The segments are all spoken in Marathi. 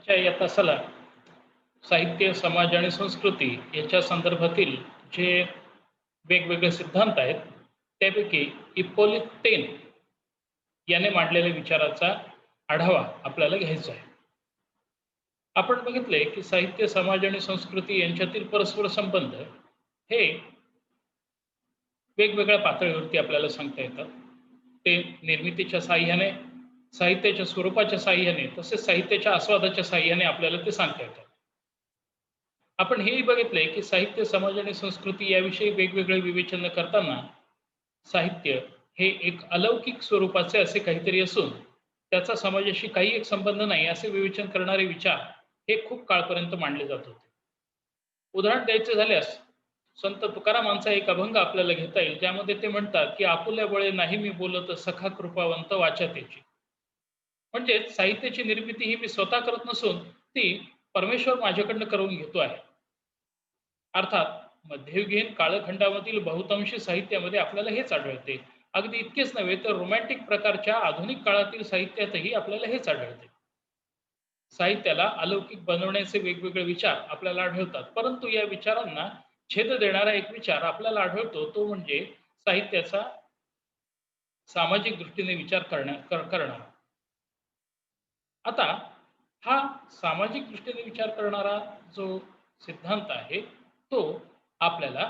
आजच्या या तासाला साहित्य, समाज आणि संस्कृती याच्या संदर्भातील जे वेगवेगळे सिद्धांत आहेत, त्यापैकी इप्पोलित तेन याने मांडलेल्या विचाराचा आढावा आपल्याला घ्यायचा आहे. आपण बघितले की साहित्य, समाज आणि संस्कृती यांच्यातील परस्पर संबंध हे वेगवेगळ्या पातळीवरती आपल्याला सांगता येतात. ते निर्मितीच्या साहाय्याने, साहित्याच्या स्वरूपाच्या साहाय्याने, तसेच साहित्याच्या आस्वादाच्या साहाय्याने आपल्याला ते सांगता येतात. आपण हेही बघितले की साहित्य, समाज आणि संस्कृती याविषयी वेगवेगळे विवेचन करताना साहित्य हे एक अलौकिक स्वरूपाचे असे काहीतरी असून त्याचा समाजाशी काही एक संबंध नाही असे विवेचन करणारे विचार हे खूप काळपर्यंत मांडले जात होते. उदाहरण द्यायचे झाल्यास संत तुकारामांचा एक अभंग आपल्याला घेता येईल, ज्यामध्ये ते म्हणतात की आपुल्या बळे नाही मी बोलत सखा कृपावंत वाचा त्याची. म्हणजे साहित्याची निर्मिती ही मी स्वतः करत नसून ती परमेश्वर माझ्याकडनं करून घेतो आहे. अर्थात मध्ययुगीन कालखंडामधील बहुतांशी साहित्यामध्ये आपल्याला हेच आढळते. अगदी इतकेच नव्हे तर रोमॅन्टिक प्रकारच्या आधुनिक काळातील साहित्यातही आपल्याला हेच आढळते. साहित्याला अलौकिक बनवण्याचे वेगवेगळे विचार आपल्याला आढळतात. परंतु या विचारांना छेद देणारा एक विचार आपल्याला आढळतो, तो म्हणजे साहित्याचा सामाजिक दृष्टीने विचार करणारा. आता हा सामाजिक दृष्टीने विचार करणारा जो सिद्धांत आहे, तो आपल्याला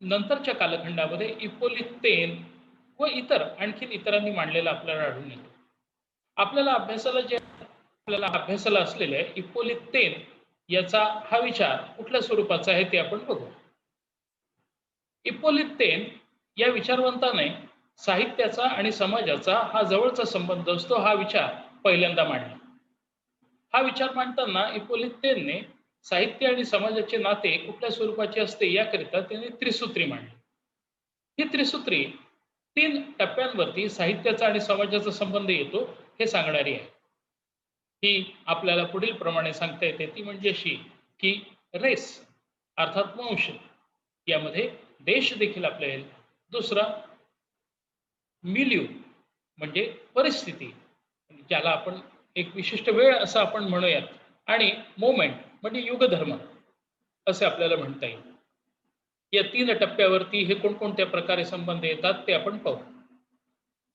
नंतरच्या कालखंडामध्ये इप्पोलित तेन व इतर आणखीन इतरांनी मांडलेला आपल्याला आढळून येतो. आपल्याला अभ्यासाला असलेल्या इप्पोलित तेन याचा हा विचार कुठल्या स्वरूपाचा आहे ते आपण बघू. इप्पोलित तेन या विचारवंताने साहित्याचा आणि समाजाचा हा जवळचा संबंध असतो हा विचार पहिल्यांदा मांडला. हा विचार मांडताना इप्पोलित तेनने साहित्य आणि समाजाचे नाते कुठल्या स्वरूपाचे असते याकरिता त्याने त्रिसूत्री मांडली. ही त्रिसूत्री 3 टप्प्यांवरती साहित्याचा आणि समाजाचा संबंध येतो हे सांगणारी आहे. ही आपल्याला पुढील प्रमाणे सांगता येते, ती म्हणजे अशी की रेस अर्थात वंश, यामध्ये देश देखील आपल्या येईल. दुसरा मिल्यू म्हणजे परिस्थिती, ज्याला आपण एक विशिष्ट वेळ असं आपण म्हणूयात, आणि मोमेंट म्हणजे युगधर्म असे आपल्याला म्हणता येईल. या 3 टप्प्यावरती हे कोणकोणत्या प्रकारे संबंध येतात ते आपण पाहू.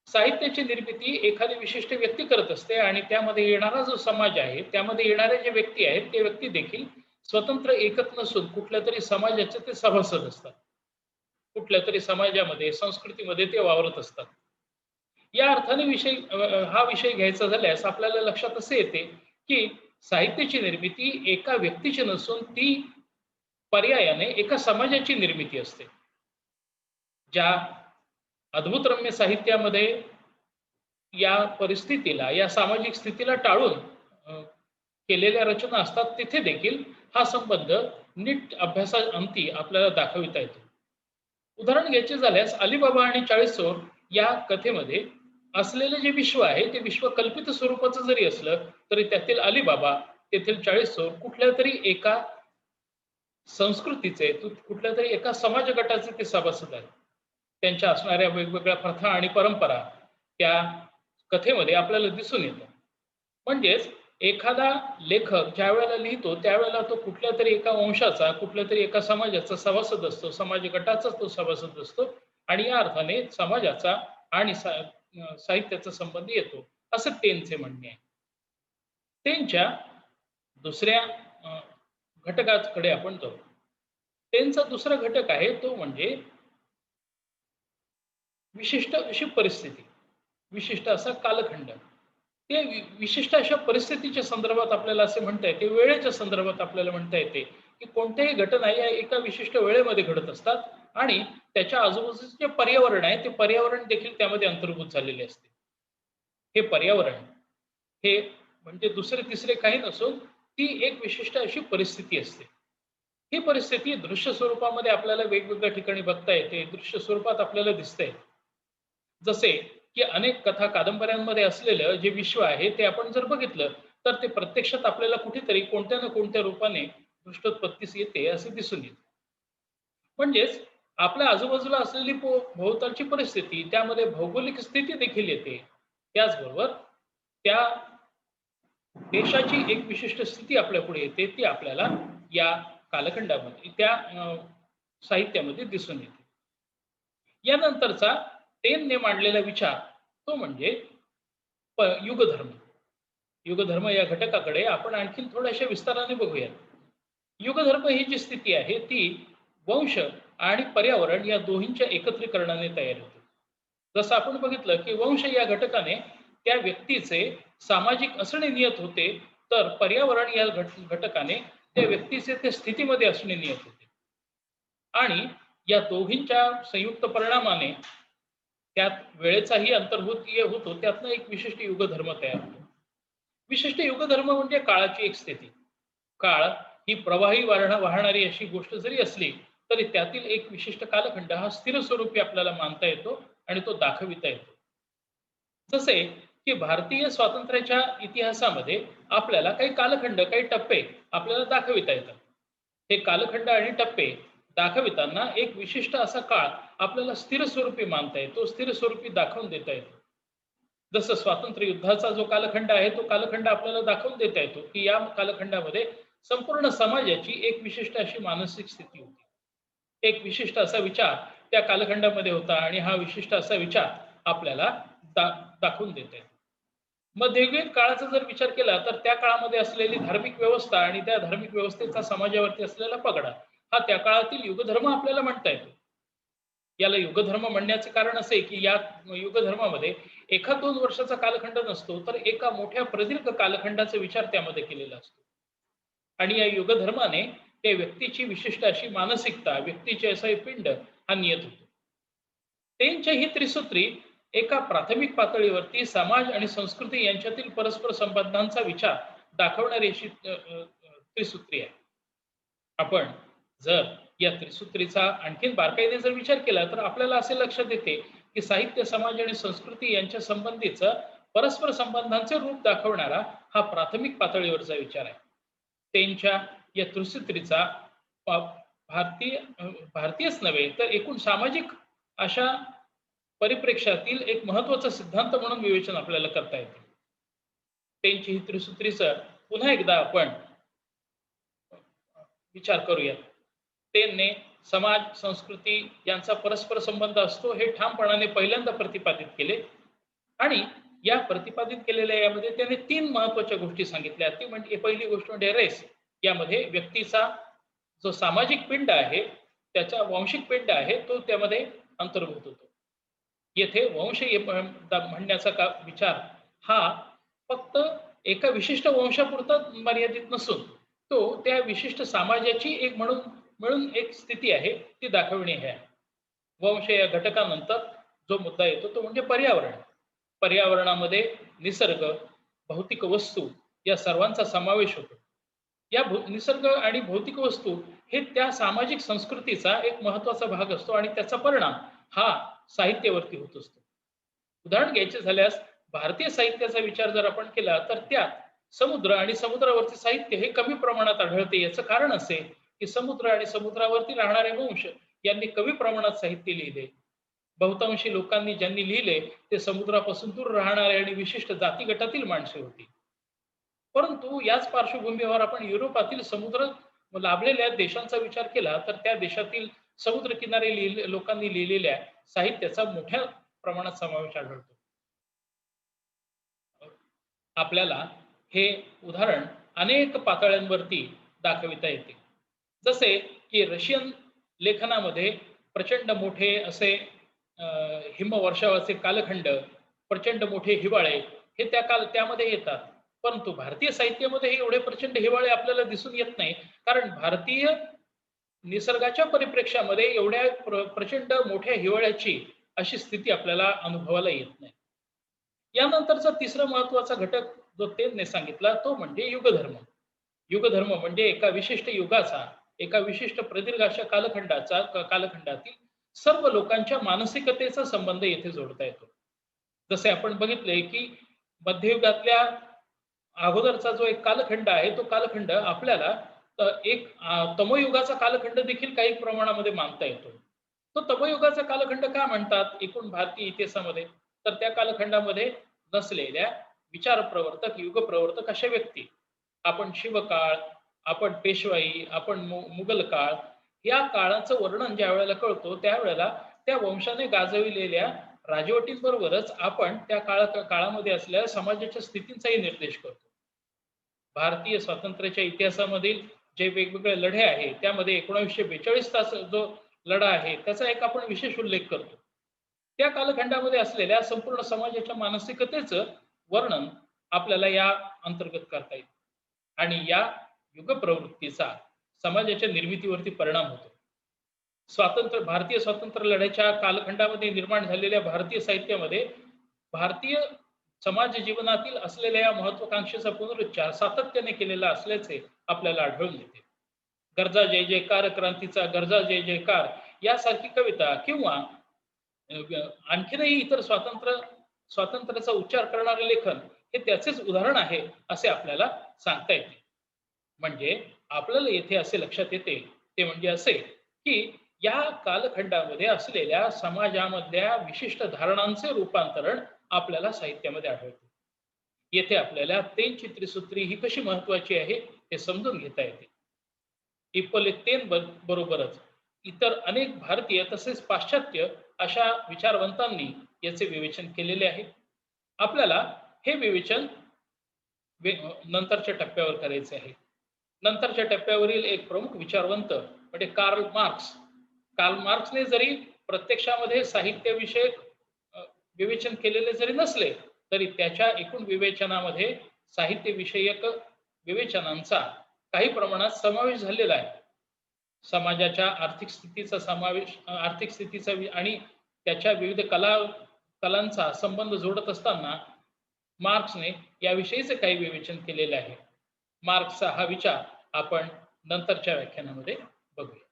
साहित्याची निर्मिती एखादी विशिष्ट व्यक्ती करत असते आणि त्यामध्ये येणारा जो समाज आहे, त्यामध्ये येणारे जे व्यक्ती आहेत, ते व्यक्ती देखील स्वतंत्र एकच नसून कुठल्यातरी समाजाचे ते सभासद असतात. कुठल्यातरी समाजामध्ये, संस्कृतीमध्ये ते वावरत असतात. या अर्थाने हा विषय घ्यायचा झाल्यास आपल्याला लक्षात असे येते, की साहित्याची निर्मिती एका व्यक्तीची नसून ती पर्यायाने एका समाजाची निर्मिती असते. ज्या अद्भुतरम्य साहित्यामध्ये या परिस्थितीला, या सामाजिक स्थितीला टाळून केलेल्या रचना असतात, तिथे देखील हा संबंध नीट अभ्यासाअंती आपल्याला दाखविता येतो. उदाहरण घ्यायचे झाल्यास अलीबाबा आणि 40 चोर या कथेमध्ये असलेले जे विश्व आहे, ते विश्व कल्पित स्वरूपाचं जरी असलं, तरी त्यातील अलीबाबा, तेथील 40 चोर कुठल्या तरी एका संस्कृतीचे, कुठल्या तरी एका समाज गटाचे ते सभासद आहेत. त्यांच्या असणाऱ्या वेगवेगळ्या प्रथा आणि परंपरा त्या कथेमध्ये आपल्याला दिसून येतं. म्हणजेच एखादा लेखक ज्या वेळेला लिहितो, त्यावेळेला तो कुठल्या तरी एका वंशाचा, कुठल्या तरी एका समाजाचा सभासद असतो, समाज गटाचाच तो सभासद असतो आणि या अर्थाने समाजाचा आणि साहित्याचा संबंध येतो, असं तेनचे म्हणणे आहे. तेनच्या दुसऱ्या घटकाकडे आपण जाऊ. त्यांचा दुसरा घटक आहे तो म्हणजे विशिष्ट अशी परिस्थिती, विशिष्ट असा कालखंड. ते विशिष्ट अशा परिस्थितीच्या संदर्भात आपल्याला असे म्हणता येते, वेळेच्या संदर्भात आपल्याला म्हणता येते, की कोणत्याही घटना या एका विशिष्ट वेळेमध्ये घडत असतात आणि त्याच्या आजूबाजूचे जे पर्यावरण आहे, ते पर्यावरण देखील त्यामध्ये अंतर्भूत झालेले असते. हे पर्यावरण हे म्हणजे दुसरे तिसरे काही नसून ती एक विशिष्ट अशी परिस्थिती असते. ही परिस्थिती दृश्य स्वरूपामध्ये आपल्याला वेगवेगळ्या ठिकाणी बघता येते, दृश्य स्वरूपात आपल्याला दिसते. जसे की अनेक कथा कादंबऱ्यांमध्ये असलेलं जे विश्व आहे, ते आपण जर बघितलं तर ते प्रत्यक्षात आपल्याला कुठेतरी कोणत्या ना कोणत्या रूपाने दृष्टोत्पत्तीस येते असे दिसून येते. म्हणजेच आपल्या आजूबाजूला असलेली भोवतालची परिस्थिती, त्यामध्ये भौगोलिक स्थिती देखील येते. त्याचबरोबर त्या देशाची एक विशिष्ट स्थिती आपल्या पुढे येते, ती आपल्याला या कालखंडामध्ये त्या साहित्यामध्ये दिसून येते. यानंतरचा टेनने मांडलेला विचार तो म्हणजे युगधर्म. युगधर्म या घटकाकडे आपण आणखीन थोड्याशा विस्ताराने बघूयात. युगधर्म ही जी स्थिती आहे ती वंश आणि पर्यावरण या दोन्हींच्या एकत्रीकरणाने तयार होते. जसं आपण बघितलं की वंश या घटकाने त्या व्यक्तीचे सामाजिक असणे नियत होते, तर पर्यावरण या घटकाने त्या व्यक्तीचे ते स्थितीमध्ये असणे नियत होते. आणि या दोघींच्या संयुक्त परिणामाने त्यात वेळेचाही अंतर्भूत होतो, त्यातनं एक विशिष्ट युगधर्म तयार होतो. विशिष्ट युगधर्म म्हणजे काळाची एक स्थिती. काळ ही प्रवाही वाहणारी अशी गोष्ट जरी असली, तरी त्यातील एक विशिष्ट कालखंड हा स्थिर स्वरूपी आपल्याला मानता येतो आणि तो दाखविता येतो. जसे की भारतीय स्वातंत्र्याच्या इतिहासामध्ये आपल्याला काही कालखंड, काही टप्पे आपल्याला दाखविता येतात. हे कालखंड आणि टप्पे दाखविताना एक विशिष्ट असा काळ आपल्याला स्थिर स्वरूपी मानता येतो, स्थिर स्वरूपी दाखवून देता येतो. जसं स्वातंत्र्य युद्धाचा जो कालखंड आहे, तो कालखंड आपल्याला दाखवून देता येतो, की या कालखंडामध्ये संपूर्ण समाजाची एक विशिष्ट अशी मानसिक स्थिती होती. एक विशिष्ट असा विचार त्या कालखंडामध्ये होता आणि हा विशिष्ट असा विचार आपल्याला दाखवून देता येतो. मध्ययुगीन काळाचा जर विचार केला तर त्या काळामध्ये असलेली धार्मिक व्यवस्था आणि त्या धार्मिक व्यवस्थेचा समाजावरती असलेला पगडा हा त्या काळातील युगधर्म आपल्याला म्हणता येतो. याला युगधर्म म्हणण्याचे कारण असे की या युगधर्मामध्ये एका 2 वर्षाचा कालखंड नसतो, तर एका मोठ्या प्रदीर्घ कालखंडाचा विचार त्यामध्ये केलेला असतो. आणि या युगधर्माने त्या व्यक्तीची विशिष्ट अशी मानसिकता, व्यक्तीचे असे पिंड हा नियत होतो. त्यांच्या ही त्रिसूत्री एका प्राथमिक पातळीवरती समाज आणि संस्कृती यांच्यातील परस्पर संबंधांचा विचार दाखवणारी अशी त्रिसूत्री आहे. आपण जर या त्रिसूत्रीचा आणखीन बारकाईने जर विचार केला तर आपल्याला असे लक्षात येते की साहित्य, समाज आणि संस्कृती यांच्या संबंधीचं परस्पर संबंधांचे रूप दाखवणारा हा प्राथमिक पातळीवरचा विचार आहे. त्यांच्या या त्रिसूत्रीचा भारतीयच नव्हे तर एकूण सामाजिक अशा परिप्रेक्ष्यातील एक महत्वाचा सिद्धांत म्हणून विवेचन आपल्याला करता येते. त्यांची ही त्रिसूत्रीचं पुन्हा एकदा आपण विचार करूया. त्यांनी समाज, संस्कृती यांचा परस्पर संबंध असतो हे ठामपणाने पहिल्यांदा प्रतिपादित केले आणि या प्रतिपादित केलेल्या यामध्ये त्याने 3 महत्त्वाच्या गोष्टी सांगितल्या. ती म्हणजे पहिली गोष्ट म्हणजे रेस. यामध्ये व्यक्तीचा जो सामाजिक पिंड आहे, त्याचा वांशिक पिंड आहे, तो त्यामध्ये अंतर्भूत होतो. येथे वंश म्हणण्याचा विचार हा फक्त एका विशिष्ट वंशापुरता मर्यादित नसून तो त्या विशिष्ट समाजाची एक मिळून एक स्थिती आहे ती दाखवणे हे आहे. वंश या घटकानंतर जो मुद्दा येतो तो म्हणजे पर्यावरण. पर्यावरणामध्ये निसर्ग, भौतिक वस्तू या सर्वांचा समावेश होतो. या निसर्ग आणि भौतिक वस्तू हे त्या सामाजिक संस्कृतीचा एक महत्वाचा भाग असतो आणि त्याचा परिणाम हा साहित्यावरती होत असतो. उदाहरण घ्यायचे झाल्यास भारतीय साहित्याचा विचार जर आपण केला तर त्यात समुद्र आणि समुद्रावरचे साहित्य हे कमी प्रमाणात आढळते. याचं कारण असे की समुद्र आणि समुद्रावरती राहणारे वंश यांनी कमी प्रमाणात साहित्य लिहिले. बहुतांशी लोकांनी ज्यांनी लिहिले ते समुद्रापासून दूर राहणारे आणि विशिष्ट जाती गटातील माणसे होती. परंतु याच पार्श्वभूमीवर आपण युरोपातील समुद्र लाभलेल्या देशांचा विचार केला तर त्या देशातील समुद्रकिनारी लोकांनी लिहिलेल्या साहित्याचा मोठ्या प्रमाणात समावेश आढळतो. आपल्याला हे उदाहरण अनेक पातळ्यांवरती दाखविता येते. जसे की रशियन लेखनामध्ये प्रचंड मोठे असे हिमवर्षावाचे कालखंड, प्रचंड मोठे हिवाळे हे त्यामध्ये येतात. परंतु भारतीय साहित्यामध्ये एवढे प्रचंड हिवाळे आपल्याला दिसून येत नाही, कारण भारतीय निसर्गाच्या परिप्रेक्ष्यामध्ये एवढ्या प्रचंड मोठ्या हिवाळ्याची अशी स्थिती आपल्याला अनुभवायला येत नाही. यानंतरचा तिसरा महत्वाचा घटक जो त्यांनी सांगितला तो म्हणजे युगधर्म. युगधर्म म्हणजे एका विशिष्ट युगाचा, एका विशिष्ट प्रदीर्घ अशा कालखंडातील सर्व लोकांच्या मानसिकतेचा संबंध येथे जोडता येतो. जसे आपण बघितले की मध्ययुगातल्या अगोदरचा जो एक कालखंड आहे तो कालखंड आपल्याला एक तमयुगाचा कालखंड देखील काही प्रमाणामध्ये मानता येतो. तो तमयुगाचा कालखंड का म्हणतात एकूण भारतीय इतिहासामध्ये, तर त्या कालखंडामध्ये नसलेल्या विचार प्रवर्तक, युग प्रवर्तक अशा व्यक्ती. आपण शिवकाळ, आपण पेशवाई, आपण मुघल काळ, या काळाचं वर्णन ज्या वेळेला करतो त्यावेळेला त्या वंशाने गाजविलेल्या राजवटींबरोबरच आपण त्या काळामध्ये असलेल्या समाजाच्या स्थितींचाही निर्देश करतो. भारतीय स्वातंत्र्याच्या इतिहासामधील जे वेगवेगळे लढे आहेत त्यामध्ये 1942 तास जो लढा आहे त्याचा एक आपण विशेष उल्लेख करतो. त्या कालखंडामध्ये असलेल्या संपूर्ण समाजाच्या मानसिकतेचं वर्णन आपल्याला या अंतर्गत करता येईल आणि या युग प्रवृत्तीचा समाजाच्या निर्मितीवरती परिणाम होतो. भारतीय स्वातंत्र्य लढ्याच्या कालखंडामध्ये निर्माण झालेल्या भारतीय साहित्यामध्ये भारतीय समाज जीवनातील असलेल्या या महत्वाकांक्षेचा पुनरुच्चार सातत्याने केलेला असल्याचे आपल्याला आढळून येते. गरजा जय जयकार क्रांतीचा गरजा जय जयकार यासारखी कविता किंवा आणखीनही इतर स्वातंत्र्याचा उच्चार करणारे लेखन हे त्याचेच उदाहरण आहे असे आपल्याला सांगता येते. म्हणजे आपल्याला येथे असे लक्षात येते ते म्हणजे असे की या कालखंडामध्ये असलेल्या समाजामधल्या विशिष्ट धारणांचे रूपांतरण आपल्याला साहित्यामध्ये आढळते. येथे आपल्याला त्यांची त्रिसूत्री ही कशी महत्वाची आहे हे समजून घेता येते. इप्पोलितेन बरोबरच इतर अनेक भारतीय तसेच पाश्चात्य अशा विचारवंतांनी याचे विवेचन केलेले आहे. आपल्याला हे विवेचन नंतरच्या टप्प्यावर करायचे आहे. नंतरच्या टप्प्यावरील एक प्रमुख विचारवंत म्हणजे कार्ल मार्क्स. कार्ल मार्क्सने जरी प्रत्यक्षामध्ये साहित्यविषयक विवेचन केलेले जरी नसले तरी त्याच्या एकूण विवेचनामध्ये साहित्यविषयक विवेचनांचा काही प्रमाणात समावेश झालेला आहे. समाजाच्या आर्थिक स्थितीचा आणि त्याच्या विविध कलांचा संबंध जोडत असताना मार्क्सने याविषयीचे काही विवेचन केलेले आहे. मार्क्सचा हा विचार आपण नंतरच्या व्याख्यानामध्ये बघूया.